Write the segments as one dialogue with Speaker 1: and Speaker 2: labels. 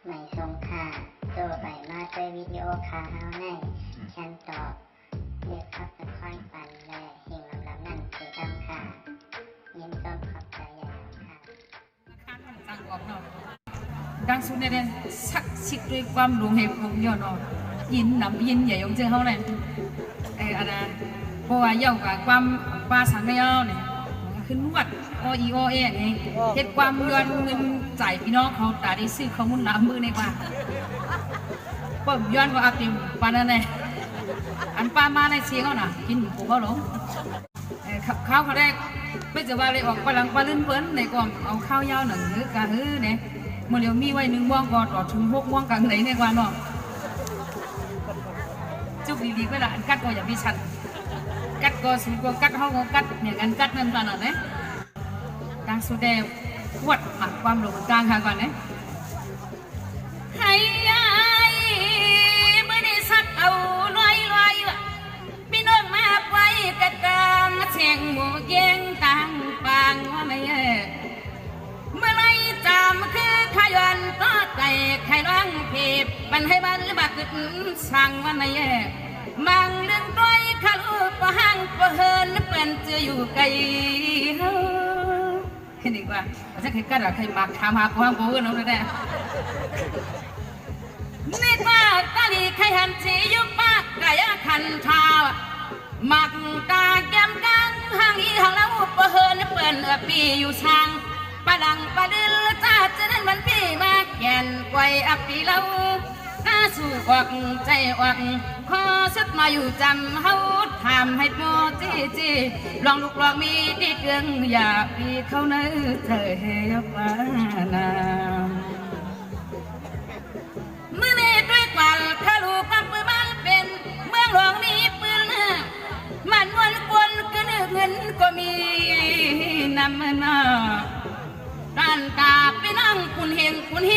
Speaker 1: ไม่ทรงค่าตัวใบมาด้วยวิดีโอคาเฮาในฉันตอบเรียกขับตะค่อยปันและเฮงลำนั่นเสียดำค่ะยินต้นขอบใจใหญ่ค่ะ
Speaker 2: ดังสุดในเรื่องศักดิ์สิทธิ์ด้วยความหลวงเหตุของยอดยินนำยินใหญ่ของเจ้าเขาเลยอันนั้นเพราะว่าเย่ากับความปลาสังเกตเนี่ยขึ้นวัดโอเนี่เหตุความเงินจ่ายพี่น้องเขาแต่ได้ซื้อข้อมูลล้ำมือในบ้านก็ย้อนก็อับติมปานนั้นเลยอันป้ามาในเสียงเขาน่ะกินปูเขาหลงข้าวเขาได้ไม่จะว่าเลยออกไปหลังปลาลื่นเปิ้ลในกล่องเอาข้าวยาวหนึ่งหรือกะฮือเนี่ยเมื่อเดี๋ยวมีไว้1 ม่วงก็ต่อถึง6 ม่วงกันไหนในกว่าเนาะจุกดีๆก็ละกัดก็อย่าพิชันกัดก็สูงก็กัดห้องก็กัดเนี่ยกันกัดนั่นตอนนั้นเนี่ยการแสดงวดหมักความหลงกลางค่ะก่อนเนี่ยให้ยายเมื่อได้สักเอาลอยพี่น้องมาไว้กระดังเสียงหมูเย็งต่างปางว่าไม่เมื่อไรจำคือขยันต่อใจใครร้องเพบบันให้บ้านหรือบักสั่งว่าไม่มังเรื่องต้อยขาลูกก็ห่างก็เฮินเปิ้นจะอยู่ไกลเห็นดีกว่าจะใครกระดาษใครมักถามหาความโบ้น้องเลยแน่นี่ว่าตาลีใครหันสียุบปากกายขันทาวมักตาแก้มกังห่างอีห่างแล้วก็เฮินเปิ้นปีอยู่ช่างปะดังปะดื้อจ้าจะนั้นมันพี่มาแก่นไว้อับปีเล่าตาสู่ออกใจออกขอสุดมาอยู่จำเฮาทำให้โมจีลองลูกลองมีที่เกลืองอย่าปีเขาเนื้อเธอเฮียฟ้านาเมื่อนี้ด้วยกว่าข้าลูกกับปืนบ้านเป็นเมืองหลวงมีปืนมันวนกวนก็เนื้อเงินก็มีนำนาด้านตาไปนั่งคุณเฮ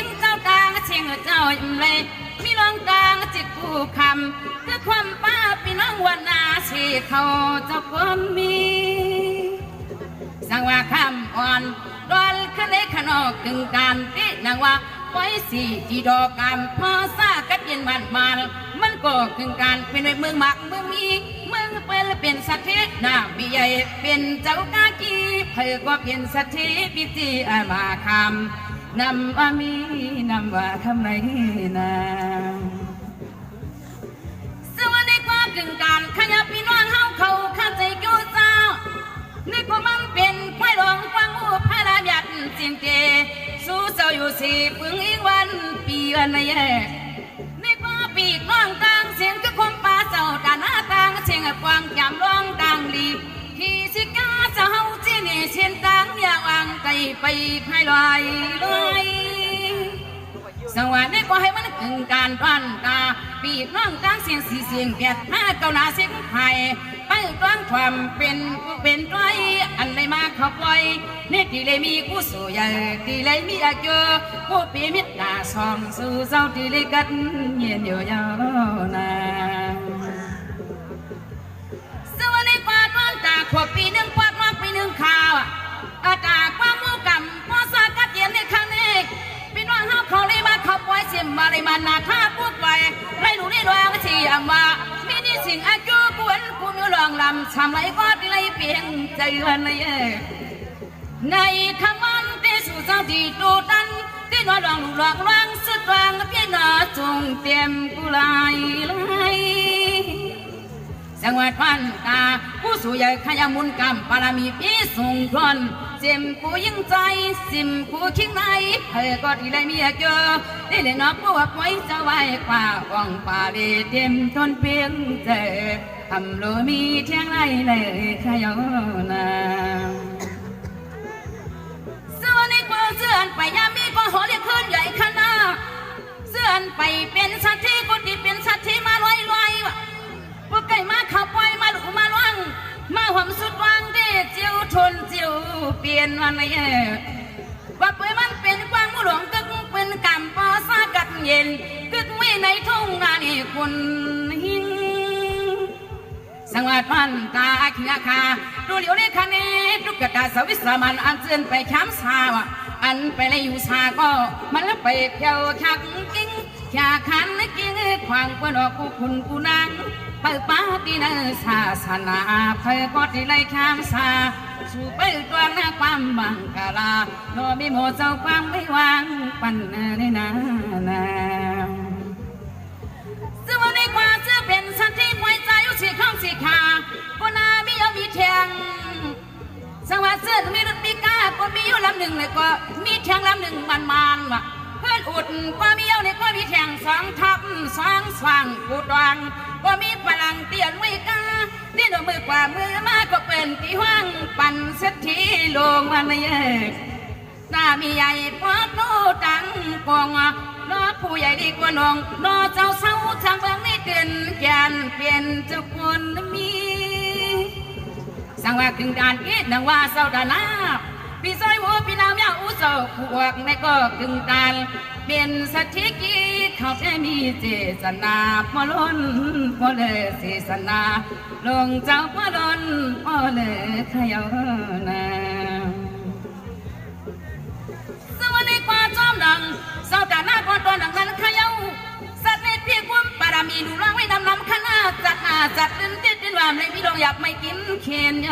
Speaker 2: งเจ้าตาเชียงเจ้าอิ่มเลยมีลองกลางจิตผู้คำเพื่อความป้าพี่น้องวันนาชีเขาเจ้าความมีสังว่าคำอ่อนดอนขึ้นในขนอกถึงการที่นางว่าไว้สี่จีดอกกำพอซากัดเย็นมันก็ถึงการเป็นเมืองหมักเมืองมีเมืองเป็นสัตว์หน้ามีใหญ่เป็นเจ้ากากีเพื่อก็เป็นสัตว์พิธีมาคำนำว่ามีนำว่าคำไหนนาสวัสดีกว่าถึงการขยับพี่น้องเฮาเขาข้าใจกู้เจ้านี่ก็มันเป็นไฟหลงฟังหูพระรายัดเจียงเจสู้เจ้าอยู่สี่ปึงอีกวันปีวันไหนนี่ก็ปีกน้องต่างเสียงก็คมปลาเจ้าตาหน้าต่างเชียงกวางยำร้องต่างลีที่สิกาเจ้าเฮาจีนี่เชียนต่างอยากวางใจไปให้ลอยสวัสดีก็ให้มันถึงการต้อนตาปีกน้องต่างเสียงสีเสียงแก่ห้าเก้าหน้าเสียงไทยไปต้อนความเป็นไรอันไหนมาขับไว้เนี่ยที่เลยมีกู้สู้ใหญ่ที่เลยมีอาเกอกู้ปีมิตรหน้าซองสู้เจ้าที่เลยกันเย็นอยู่ยาวนานสวัสดีกว่าต้นตาขวบปีหนึ่งกว่าน้องปีหนึ่งข่าวอาตาความมูกำพอสากัดเย็นในครั้งนี้พี่น้องเฮาเขาเลยมาขับไว้เสียมมาเลยมาหน้าท่าพูดไว้ไรหนูได้รองเชียมว่ามีนี่สิ่งอายุกวนกูมีรองลำทำไรก็ได้ไรเพียงใจวันไหนในคำวันที่สู่เจ้าที่ดูดันที่นอนรองลูกหลอกรองสุดวางพี่น้องจงเตรียมกุไลจังหวัดพันตาผู้สู่ใหญ่ขยมุนกรรมปารามีพี่ส่งพรอนเจ็มผู้ยิ่งใจสิมผู้คิงในเธอก็ที่ไรมีเจอได้เลยนอกผู้วักไว้จะไว้กว่าว่องป่าเดีเต็มทนเพียงเจอทำโลมีเที่ยงไรเลยขยนาส่วนในกว่าเสื่อนไปยามีก็หอเรียกขึ้นใหญ่ขนาดเสื่อนไปเป็นสัตว์ที่ก็ดีเป็นสัตว์ที่มาลอยว่ะพวกไก่มาขับไว้มาหลุมาล่วงมาหอมสุดวางเด็ดเจียวทนเจียวเปลี่ยนวันไหนว่าเปิดมันเป็นกวางมูหลวงกึกเป็นกำปอซากัดเย็นกึกไม่ในทุ่งนานี่คุณหิงสังวาพันตาขี้อาคาดูเหลียวเลขานีทุกกะตาสวิสามันอันเจือนไปช้ำสาว อันไปเลยอยู่สาก็มันแล้วไปเที่ยวชักกิ้งชาขันกิ้งขวางปนอกกูคุณกูนางเปิดป้าตีนศาสนาเพื่อก็ที่ไรข้ามสาสู่ไปตัวหน้าความบังกาลาโนมีโมเจ้าความไม่วางปันในนาซึ่งวันนี้กว่าจะเป็นสันติไว้ใจอยู่สิข้องสิขาก็นามีเอามีแทงสวัสดิ์มีรถมีกาก็มีอยู่ลำหนึ่งเลยก็มีแทงลำหนึ่งมันว่ะเพื่อนอุดก็มีเอาเนี่ยก็มีแทงสองทับสองสว่างกูดวงก็มีพลังเตียนไว้กาที่โดนมือกว่ามือมาก็เป็นที่ห้างปั่นเศรษฐีลงมาในเอกหน้ามีใหญ่พอโตตังกองน้อผู้ใหญ่ดีกว่าน้องน้อเจ้าเศร้าทางเบื้องนี้เตือนแกนเปลี่ยนเจ้าคนมีสังว่าถึงการคิดดังว่าเศร้าดานาพี่ซอยหัวพี่นาวเมียอุโสพวกในก็ถึงการเป็นสัตถิกีเขาแค่มีเจตนาพอล้นพอเลยเสียสนาลงเจ้าพอล้นพอเลยขยานาสวัสดีกว่าจอมดังเศร้าดานาก่อนตัวดังนั้นขยาสัตว์ในเพียงความปารามีดูร่างไว้นำขนาจัดดินติดดินว่าไม่มีดอกอยากไม่กินเคนโย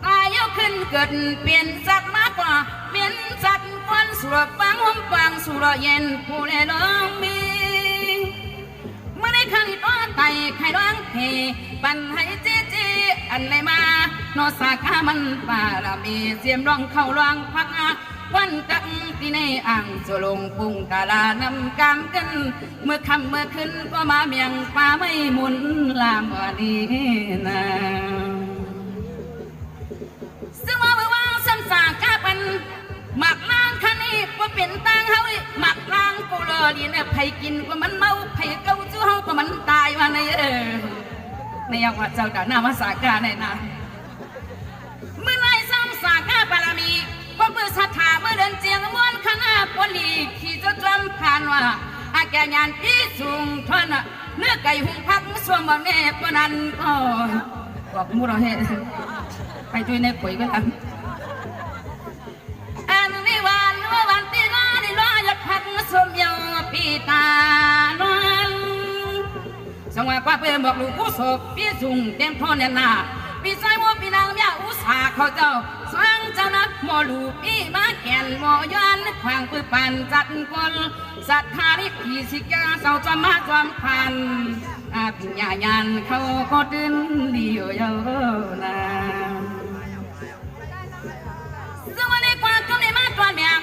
Speaker 2: ตายยกขึ้นเกิดเปลี่ยนสัตว์มากกว่าเปลี่ยนสัตว์ฟันสุรฟังหอมฟังสุรเย็นผู้ใดลองมีเมื่อในขันต้นไตไข่ร้องเพปันให้จีอันไหนมาโนสาขามันปารามีเสียมร้องเข้าร้องพักวันกังที่ในอ่างจะลงปุงกาลานำกามกันเมื่อคำเมื่อขึ้นก็มาเมียงป่าไม่หมุนลามวันนี้นะซึ่งว่าเมื่อวานสัมสากาปันหมักล้างคันนี้ก็เป็นตังเฮาหมักล้างกูรอดีเนี่ยไผกินก็มันเมาไผเกาจู้เฮาก็มันตายวันนี้ในยังว่าเจ้าดานามาสากาในนั้นเมื่อไรสัมสากาปารามีก็เมื่อศรัทธาเมื่อเดินเจียงม้วนคณะปลีขี่จะจำผ่านว่าอาแกยานพี่สูงทนเนื้อไก่หุ่งพักสวมบ่แม่ปนันก็บอกมูเราเห็นไปด้วยในปุ๋ยกันอันนี้วันที่น้านี่น้าอยากพักสวมยาวปีตาน้องสังว่าป้าเพื่อนบอกลูกผู้ศพพี่สูงเต็มท้องเนี่ยนาพี่ชายว่าพี่นางเมียอุตสาเขาเจ้าสร้างเจ้านักหมอลูกพี่มาแก่นหมอย้อนขวางปืนปั่นจัดคนสัตว์ทาริพีสิกาเสาจอมมาจอมพันพิญญายันเขาก็ตื่นดีอยู่เยอะนะสวัสดีกว่าก็ในมาตอนเมียง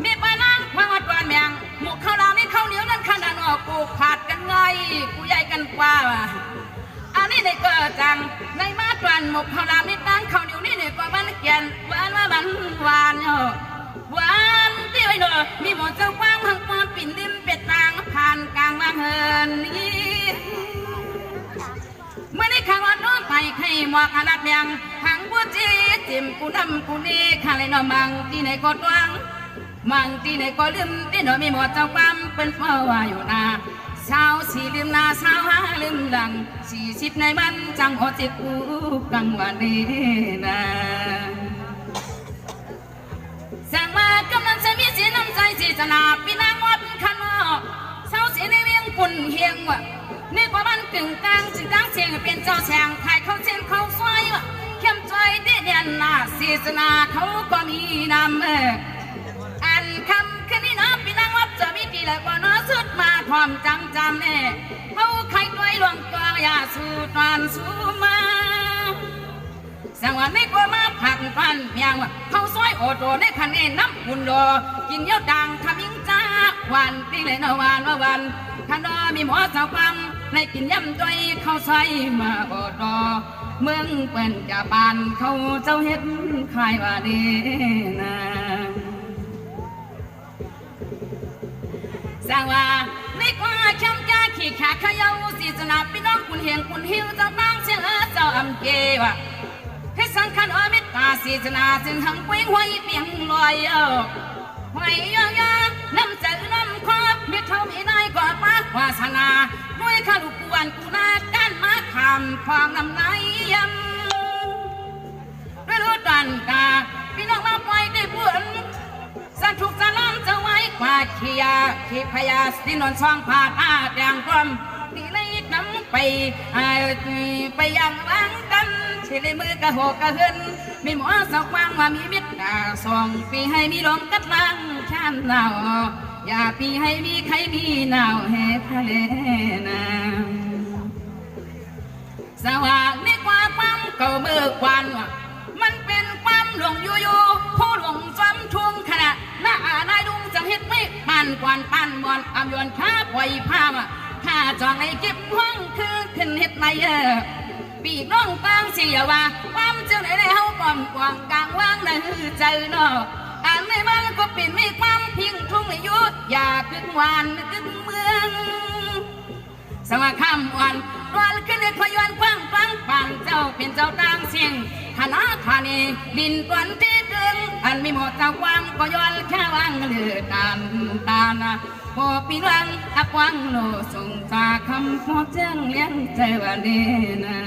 Speaker 2: มีปานังควางตอนเมียงหมกข้าวเราไม่ข้าวเหนียวนั่นขนาดออกกูขาดกันไงกูใหญ่กันกว่าอันนี้ในก็จังในมาตวนหมกข้าวรามนี่ตั้งข้าวเหนียวนี่เนี่ยก็มันเกียนหวานว่ามันหวานเนาะหวานที่ไว้เนาะมีหมดเจ้ากว้างหังปอนปิ่นดินเป็ดตางผ่านกลางบางเฮินนี่เมื่อในข้าวน้องไปไข่หมอกอนัดเมียงหางบัวจีจิ้มกูดำกูนี่ข้าเลยเนาะมังที่ในก็ตวงมังที่ในก็ลืมที่เนาะมีหมดเจ้าความเป็นเฝ้าว่าอยู่นาสาวสีลืมนาสาวหาลืมดัง40ในมันจังอดจิตกูกังวันนี้นะสั่งมากำลังจะมีสีน้ำใจสีจนาพี่นางวัดขันนอกสาวสีในเวียงปุ่นเฮียงวะนี่กว่ามันกึ่งกลางจึงตั้งเสียงเป็นเจ้าแสงถ่ายเขาเชียงเขาซอยวะเข้มใจเดียนนาสีจนาเขาก็มีนำอันคำคืนนี้นะพี่นางวัดจะมีกี่แล้วก็น้อสุดมาพร้อมจำเขาใครด้วยหลวงตัวอย่าสู้ตอนสู้มาสังวันนี้ก็มาผักฟันเมียงว่าเขาซอยโอโตในคันเอ็นน้ำบุญโดกินเยอะดังทำยิงจ้าวันตีเลยนะวันคันดอมีหมอสาวฟังในกินย่ำตัวเขาซอยมาโอโตเมืองเป็นจ่าบานเขาเจ้าเฮ็ดขายว่าดีนะสังว่าไม่กว่าเข้มแก่ขี้ขาขยาวสีสนับพี่น้องคุณเฮียงคุณหิวเจ้าตั้งเสียเจ้าอำเกวะให้สังขันเมตตาสีสนาจึงหังเว้งหวยเปียงลอยหวยย่างน้ำใจน้ำคอมีเท่ามีนายกว่าปากวาสนาด้วยข้าลูกกวนกูนาการมาคำความน้ำไหลยำไม่รู้ตันกา พี่น้องมาปล่อยได้บุญสาธุสลามจะไว้กว่าเขียขีพยาสินนช่องผาตาแดงกลมที่เลยน้ำไปยังล้างกันที่เลยมือกระหกกระหึนมีหมอสาวฟังว่ามีมิตรกาส่องปีให้มีลมกัดล้างชันหนาวอย่าปีให้มีใครมีหนาวแห่ทะเลน้ำสว่างในความเก่าเมื่อควันมันเป็นความหลงอยู่ผู้หลงซ้ำทุ่งขณะหน้านายดุงจะเฮ็ดไม่ปั่นกวนปั่นบอลอำยวนข้าปล่อยผ้าข้าจองไอ้เก็บห้องคือขึ้นเฮ็ดไม่ปีกน้องตั้งเสียว่าความเจ้าไหนในเฮาก่อมกวางกลางว่างในใจเนาะอ่านในบ้านก็เป็นไม่ความพิงทุ่งในยุทธอย่าขึ้นวานขึ้นเมืองสวัสดิ์คำวันวันขึ้นเด็กพยวนฟังปังเจ้าเป็นเจ้าต่างเสียงคณะธานีดินตวนที่ดึงอันมีหมดเจ้าวังก็ย้อนแค่วังเลือดตานะพอปีรังอักวังโลส่งจากคำพอเจ้งเลี้ยงใจวันนี้นะ